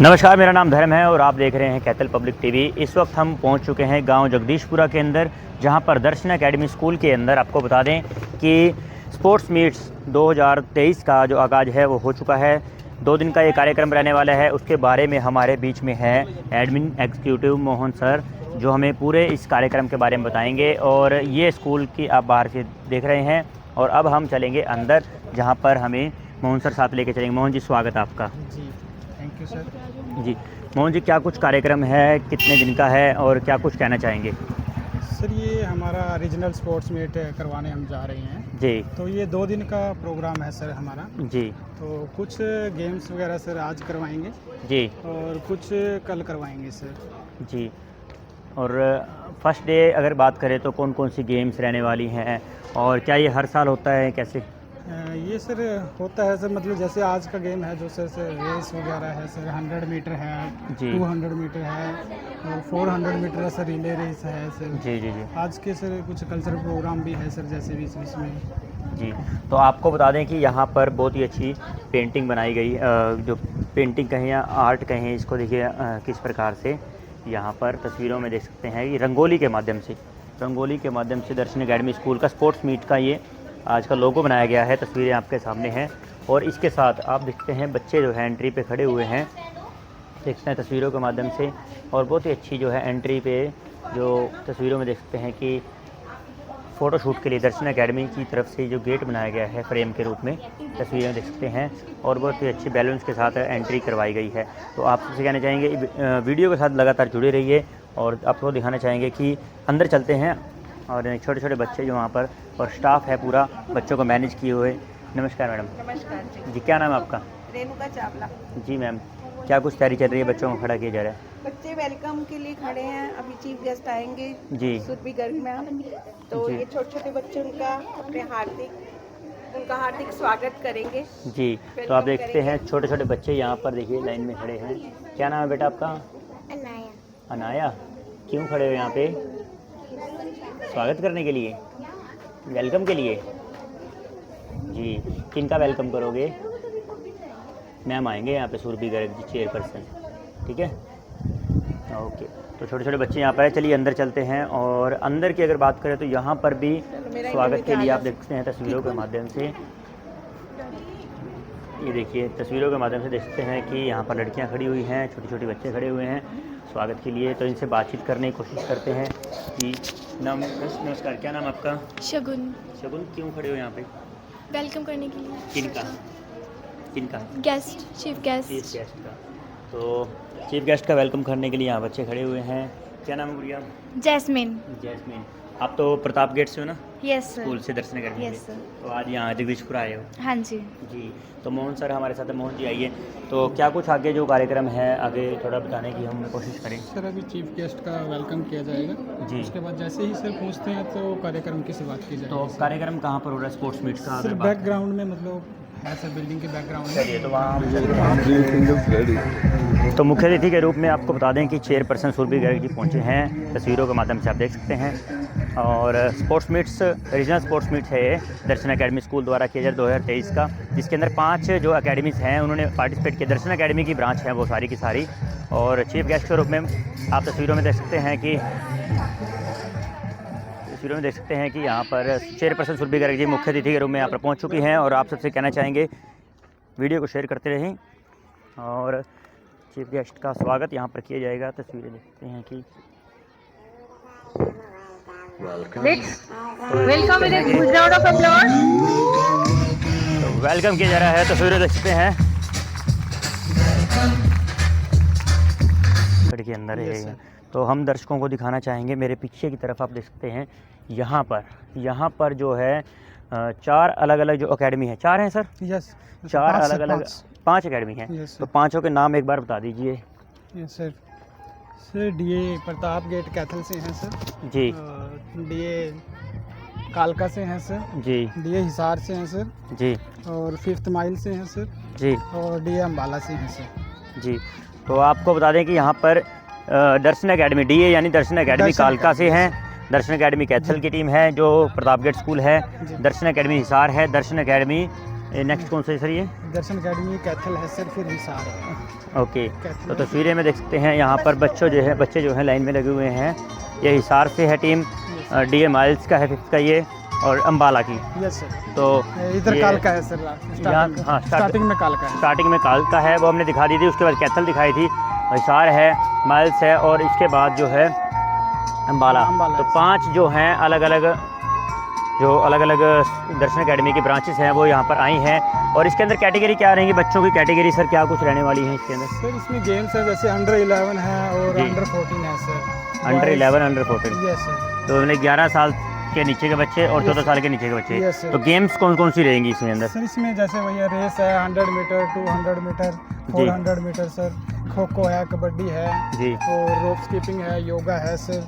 नमस्कार, मेरा नाम धर्म है और आप देख रहे हैं कैथल पब्लिक टीवी। इस वक्त हम पहुंच चुके हैं गांव जगदीशपुरा के अंदर, जहां पर दर्शन एकेडमी स्कूल के अंदर आपको बता दें कि स्पोर्ट्स मीट्स 2023 का जो आगाज़ है वो हो चुका है। 2 दिन का ये कार्यक्रम रहने वाला है। उसके बारे में हमारे बीच में है एडमिन एग्जीक्यूटिव मोहन सर, जो हमें पूरे इस कार्यक्रम के बारे में बताएंगे। और ये स्कूल की आप बाहर से देख रहे हैं और अब हम चलेंगे अंदर, जहाँ पर हमें मोहन सर साथ लेके चलेंगे। मोहन जी, स्वागत है आपका। जी, थैंक यू सर। जी मोहन जी, क्या कुछ कार्यक्रम है, कितने दिन का है और क्या कुछ कहना चाहेंगे? सर, ये हमारा रीजनल स्पोर्ट्स मीट करवाने हम जा रहे हैं। जी तो ये 2 दिन का प्रोग्राम है सर हमारा। जी तो कुछ गेम्स वगैरह सर आज करवाएंगे जी और कुछ कल करवाएंगे सर। जी। और फर्स्ट डे अगर बात करें तो कौन कौन सी गेम्स रहने वाली हैं और क्या ये हर साल होता है, कैसे? ये सर होता है सर, मतलब जैसे आज का गेम है जो सर रेस वगैरह है सर, 100 मीटर है, जी 200 मीटर है और 400 मीटर है सर, रिले रेस है सर। जी जी जी आज के सर कुछ कल्चरल प्रोग्राम भी है सर, जैसे बीच बीच में। जी। तो आपको बता दें कि यहाँ पर बहुत ही अच्छी पेंटिंग बनाई गई, जो पेंटिंग कहें या आर्ट कहें, इसको देखिए किस प्रकार से यहाँ पर तस्वीरों में देख सकते हैं। ये रंगोली के माध्यम से दर्शन एकेडमी स्कूल का स्पोर्ट्स मीट का ये आज का लोगो बनाया गया है। तस्वीरें आपके सामने हैं और इसके साथ आप देखते हैं बच्चे जो है एंट्री पे खड़े हुए हैं, देखते हैं तस्वीरों के माध्यम से। और बहुत ही अच्छी जो है एंट्री पे जो तस्वीरों में देख सकते हैं कि फ़ोटोशूट के लिए दर्शन एकेडमी की तरफ से जो गेट बनाया गया है फ्रेम के रूप में, तस्वीरें देख सकते हैं। और बहुत ही अच्छे बैलून्स के साथ एंट्री करवाई गई है। तो आप सबसे कहना चाहेंगे वीडियो के साथ लगातार जुड़े रहिए और आपको दिखाना चाहेंगे कि अंदर चलते हैं और छोटे छोटे बच्चे जो वहाँ पर और स्टाफ है पूरा बच्चों को मैनेज किए हुए। नमस्कार मैडम। नमस्कार जी, क्या नाम है आपका? रेणुका चावला। जी मैम, क्या कुछ तैयारी चल रही है, बच्चों को खड़ा किया जा रहा है? बच्चे वेलकम के लिए खड़े हैं, अभी चीफ गेस्ट आएंगे जी सुरभि गर्ग मैम। तो जी। ये छोटे छोटे बच्चे उनका हार्दिक स्वागत करेंगे। जी। तो आप देखते हैं छोटे छोटे बच्चे यहाँ पर देखिए लाइन में खड़े हैं। क्या नाम है बेटा आपका? अनाया। अनाया। क्यों खड़े हो यहाँ पे? स्वागत करने के लिए, वेलकम के लिए? जी। किनका वेलकम करोगे? मैम आएंगे यहाँ पे, सुरभि गर्ग जी, चेयरपर्सन। ठीक है, ओके। तो छोटे छोटे बच्चे यहाँ पर है। चलिए अंदर चलते हैं। और अंदर की अगर बात करें तो यहाँ पर भी स्वागत के लिए आप देखते हैं तस्वीरों के माध्यम से, ये देखिए तस्वीरों के माध्यम से देख सकते हैं कि यहाँ पर लड़कियाँ खड़ी हुई हैं, छोटे छोटे बच्चे खड़े हुए हैं स्वागत के लिए। तो इनसे बातचीत करने की कोशिश करते हैं कि नमस्कार, क्या नाम आपका? शगुन। शगुन, क्यों खड़े हो यहाँ पे? वेलकम करने के लिए। किनका? Guest, chief guest. Chief guest का। तो चीफ गेस्ट का वेलकम करने के लिए यहाँ बच्चे खड़े हुए हैं। क्या नाम है गुड़िया? जैस्मिन। जैस्मिन। आप तो प्रताप गेट से हो ना, यस सर। स्कूल से दर्शन एकेडमी यस से? सर। तो आज यहाँ जगदीशपुरा आए हो? हाँ जी। जी। तो मोहन सर हमारे साथ है। मोहन जी आइए। तो क्या कुछ आगे जो कार्यक्रम है आगे थोड़ा बताने की हम कोशिश करें। सर अभी चीफ गेस्ट का वेलकम किया जाएगा जी। उसके बाद जैसे ही सर पूछते हैं तो कार्यक्रम की शुरुआत की तो जाएगी। कार्यक्रम कहाँ पर हो रहा है स्पोर्ट्स मीट का? सर अगर बात करें। बैकग्राउंड में मतलब है सर, बिल्डिंग के बैकग्राउंड में। चलिए तो वहाँ हम चलते हैं। तो मुख्य अतिथि के रूप में आपको बता दें कि चेयरपर्सन सुरभि गर्ग जी पहुँचे हैं, तस्वीरों के माध्यम से आप देख सकते हैं। और sports meets, regional sports meets है ये दर्शन एकेडमी स्कूल द्वारा किया जाए 2023 का, जिसके अंदर 5 जो एकेडमीज़ हैं उन्होंने पार्टिसिपेट किया। दर्शन एकेडमी की ब्रांच है वो सारी की सारी। और चीफ गेस्ट के रूप में आप तस्वीरों में देख सकते हैं कि यहाँ पर चेयरपर्सन सुरभि गर्ग जी मुख्य अतिथि के रूप में यहाँ पर पहुँच चुकी हैं। और आप सबसे कहना चाहेंगे वीडियो को शेयर करते रहें और चीफ गेस्ट का स्वागत यहाँ पर किया जाएगा। तस्वीरें देखते हैं कि वेलकम किया जा रहा है। तस्वीरें देख सकते हैं के अंदर है। तो हम दर्शकों को दिखाना चाहेंगे, मेरे पीछे की तरफ आप देख सकते हैं यहाँ पर जो है 4 अलग अलग जो एकेडमी है, 4 हैं सर? यस। 4 अलग अलग 5 एकेडमी हैं। यस तो 5 के नाम एक बार बता दीजिए। Yes sir. Sir DA Pratap gate Kaithal से हैं सर जी। डीए कालका से हैं सर जी। डीए हिसार से हैं सर जी। और 5th माइल से हैं सर जी। और डीए अम्बाला से हैं सर। जी। तो आपको बता दें कि यहाँ पर दर्शन एकेडमी डीए यानी दर्शन एकेडमी कालका से हैं, दर्शन एकेडमी कैथल की टीम है जो प्रताप गेट स्कूल है, दर्शन एकेडमी हिसार है, दर्शन एकेडमी नेक्स्ट कौन सा है सर ये? दर्शन अकेडमी कैथल है सर, फिर हिसार है। ओके, तो तस्वीरें में देख सकते हैं यहाँ पर बच्चे जो हैं लाइन में लगे हुए हैं। ये हिसार से है टीम, डी माइल्स का है 5th का ये, और अंबाला की। Yes sir. तो इधर काल का है सर, हाँ, स्टार्टिंग में काल का है। स्टार्टिंग में काल का है, वो हमने दिखा दी थी। उसके बाद कैथल दिखाई थी, हिसार है, माइल्स है, और इसके बाद जो है अंबाला। तो 5 जो हैं अलग अलग दर्शन अकेडमी की ब्रांचेस हैं वो यहाँ पर आई हैं। और इसके अंदर कैटेगरी क्या रहेंगी बच्चों की कैटेगरी सर, क्या कुछ रहने वाली है इसके अंदर? सर इसमें गेम्स है जैसे अंडर 11 है और जी। अंडर 14 है sir. Under 11, under 14। Yes sir. तो मतलब 11 साल के नीचे के बच्चे और 14 साल के नीचे के बच्चे। Yes, sir। तो गेम्स कौन कौन सी रहेंगी इसमें अंदर? सर इसमें जैसे वही रेस है 100 metre, 200 metre, 400 metre sir, kho kho है, कबड्डी है जी। और रोप स्कीपिंग है, योगा है सर,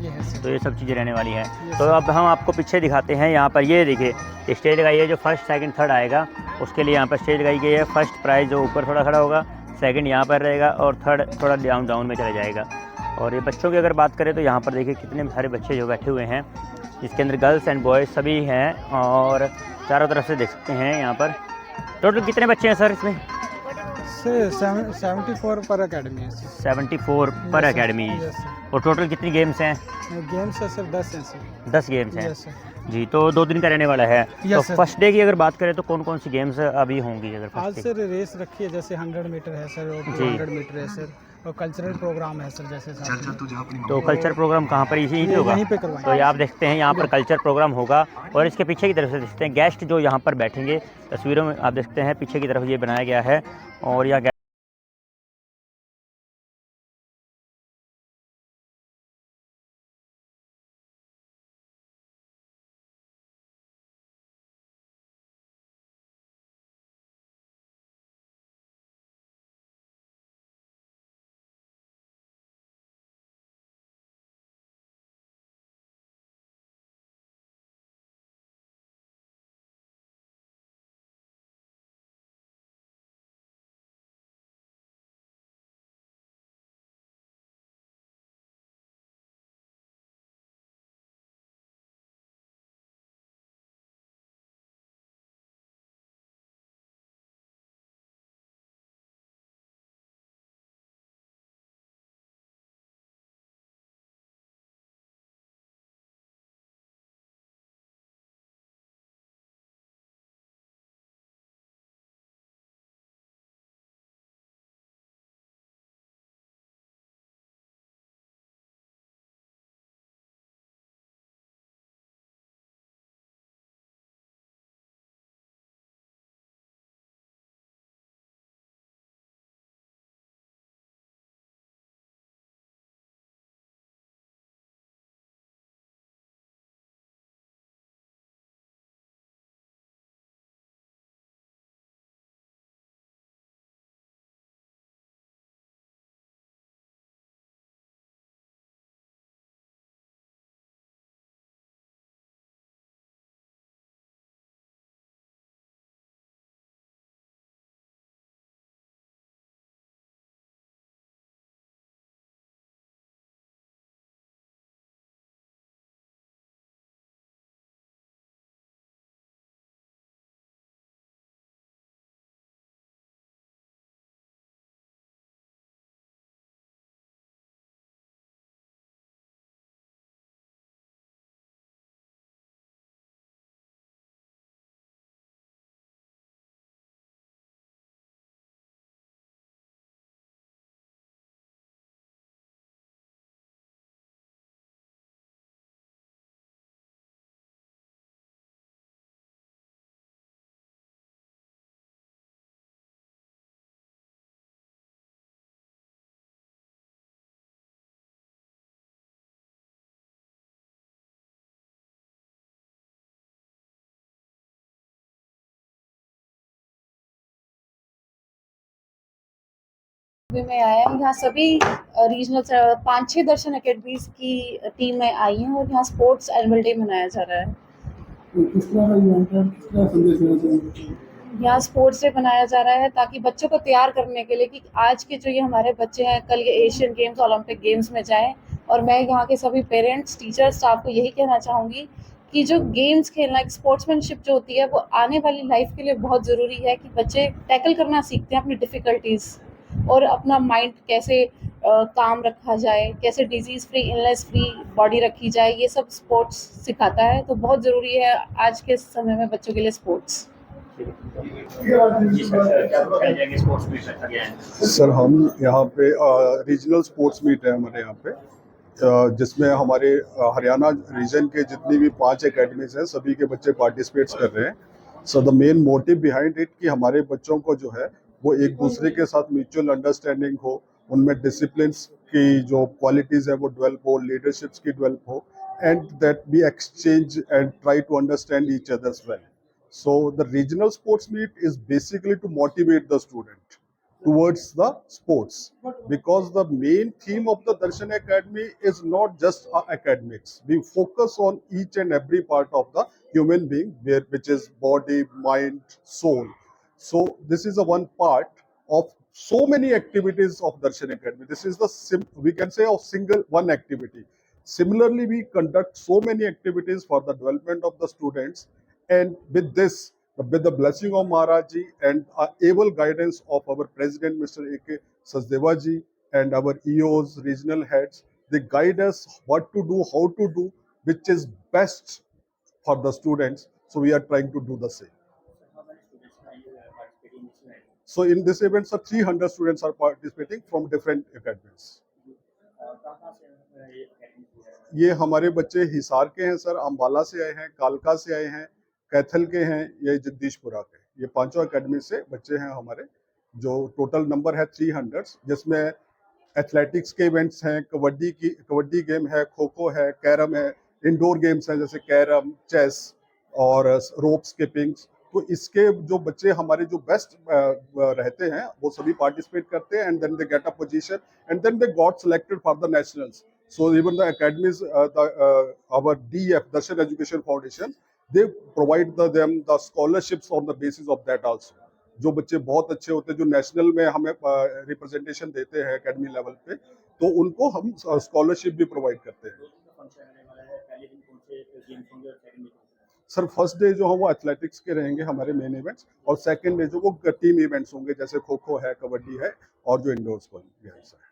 ये है सर। तो ये सब चीज़ें रहने वाली हैं। Yes, तो sir। अब हम आपको पीछे दिखाते हैं। यहाँ पर ये देखिए स्टेज लगाई है, जो फर्स्ट सेकंड थर्ड आएगा उसके लिए यहाँ पर स्टेज लगाई गई है। फर्स्ट प्राइज़ जो ऊपर थोड़ा खड़ा होगा, सेकंड यहाँ पर रहेगा, और थर्ड थोड़ा डाउन में चला जाएगा। और ये बच्चों की अगर बात करें तो यहाँ पर देखिए कितने सारे बच्चे जो बैठे हुए हैं, इसके अंदर गर्ल्स एंड बॉयज़ सभी हैं, और चारों तरफ से देख सकते हैं यहाँ पर। टोटल कितने बच्चे हैं सर इसमें? सर 74 पर अकेडमी है सर। 74 पर अकेडमी। Yes sir. और टोटल कितनी गेम्स हैं? गेम्स है सर 10 हैं सर। 10 गेम्स हैं यस सर। जी। तो 2 दिन का रहने वाला है। Yes, तो sir। फर्स्ट डे की अगर बात करें तो कौन कौन सी गेम्स अभी होंगी अगर आज फर्स्ट डे? सर रेस रखी है जैसे 100 मीटर है सर और जी। 200 मीटर है सर, और कल्चरल प्रोग्राम है सर जैसे साथ में। तो कल्चर प्रोग्राम कहाँ पर यहीं पे होगा? यहीं पे करवाएंगे। तो ये आप देखते हैं यहाँ पर कल्चर प्रोग्राम होगा। और इसके पीछे की तरफ से देखते हैं गेस्ट जो यहाँ पर बैठेंगे। तस्वीरों में आप देखते हैं पीछे की तरफ ये बनाया गया है, और यहाँ में आया हूँ। यहाँ सभी रीजनल 5-6 दर्शन अकेडमीज की टीम में आई हैं और यहाँ स्पोर्ट्स एनुअल डे मनाया जा रहा है। किस तरह का इवेंट है, किस तरह संदेश देना चाहेंगे? यहाँ स्पोर्ट्स डे मनाया जा रहा है ताकि बच्चों को तैयार करने के लिए कि आज के जो ये हमारे बच्चे हैं कल ये एशियन गेम्स, ओलंपिक गेम्स में जाएं। और मैं यहाँ के सभी पेरेंट्स, टीचर्स, स्टाफ को यही कहना चाहूँगी कि जो गेम्स खेलना, एक स्पोर्ट्समैनशिप जो होती है वो आने वाली लाइफ के लिए बहुत ज़रूरी है कि बच्चे टैकल करना सीखते हैं अपनी डिफ़िकल्टीज़ और अपना माइंड कैसे काम रखा जाए, कैसे disease free, illness free body रखी जाए, ये सब स्पोर्ट्स सिखाता है। तो बहुत ज़रूरी है आज के समय में बच्चों के लिए स्पोर्ट्स। जी सर, क्या बताया जाएंगे स्पोर्ट्स मीट रखा गया है? सर हम यहाँ पे रीजनल स्पोर्ट्स मीट है हमारे यहाँ पे, जिसमें हमारे हरियाणा रीजन के जितनी भी 5 एकेडमीज हैं सभी के बच्चे पार्टिसिपेट्स कर रहे हैं। So the main motive behind it कि हमारे बच्चों को जो है वो एक दूसरे के साथ म्यूचुअल अंडरस्टैंडिंग हो, उनमें डिसिप्लिन की जो क्वालिटीज़ है वो डेवलप हो, लीडरशिप्स की डेवलप हो, and that we exchange and try to understand each others well. So the regional sports meet is basically to motivate the student towards the sports, because the main theme of the Darshan Academy is not just academics. We focus on each and every part of the human being, which is body, mind, soul. So this is a one part of so many activities of Darshan Academy. This is the we can say of single one activity. Similarly, we conduct so many activities for the development of the students. And with this, with the blessing of Maharaj ji and able guidance of our President, Mr. A.K. Sachdeva ji, and our EOs, regional heads, they guide us what to do, how to do, which is best for the students. So we are trying to do the same. So in this event, sir, 300 students are participating from different academies. ये हमारे बच्चे हिसार के हैं sir, Ambala से आए हैं, कालका से आए हैं, कैथल के हैं, ये जगदीशपुरा के, ये 5 एकेडमी से बच्चे हैं हमारे। जो टोटल नंबर है 300, जिसमें एथलेटिक्स के इवेंट्स हैं, कबड्डी गेम है, खो खो है, कैरम है, इंडोर गेम्स हैं जैसे कैरम, चेस और रोप स्किपिंग। तो इसके जो बच्चे हमारे जो बेस्ट रहते हैं वो सभी पार्टिसिपेट करते हैं, and then they get a position and then they got selected for the nationals. So even the academies, our DF, Darshan Education Foundation, they provide them the scholarships on the basis of that also. जो बच्चे बहुत अच्छे होते हैं, जो national में हमें representation देते हैं एकेडमी लेवल पे, तो उनको हम स्कॉलरशिप भी प्रोवाइड करते हैं. सर फर्स्ट डे जो है वो एथलेटिक्स के रहेंगे हमारे मेन इवेंट्स, और सेकंड डे जो वो टीम इवेंट्स होंगे जैसे खो खो है, कबड्डी है और जो इंडोर गेम्स है.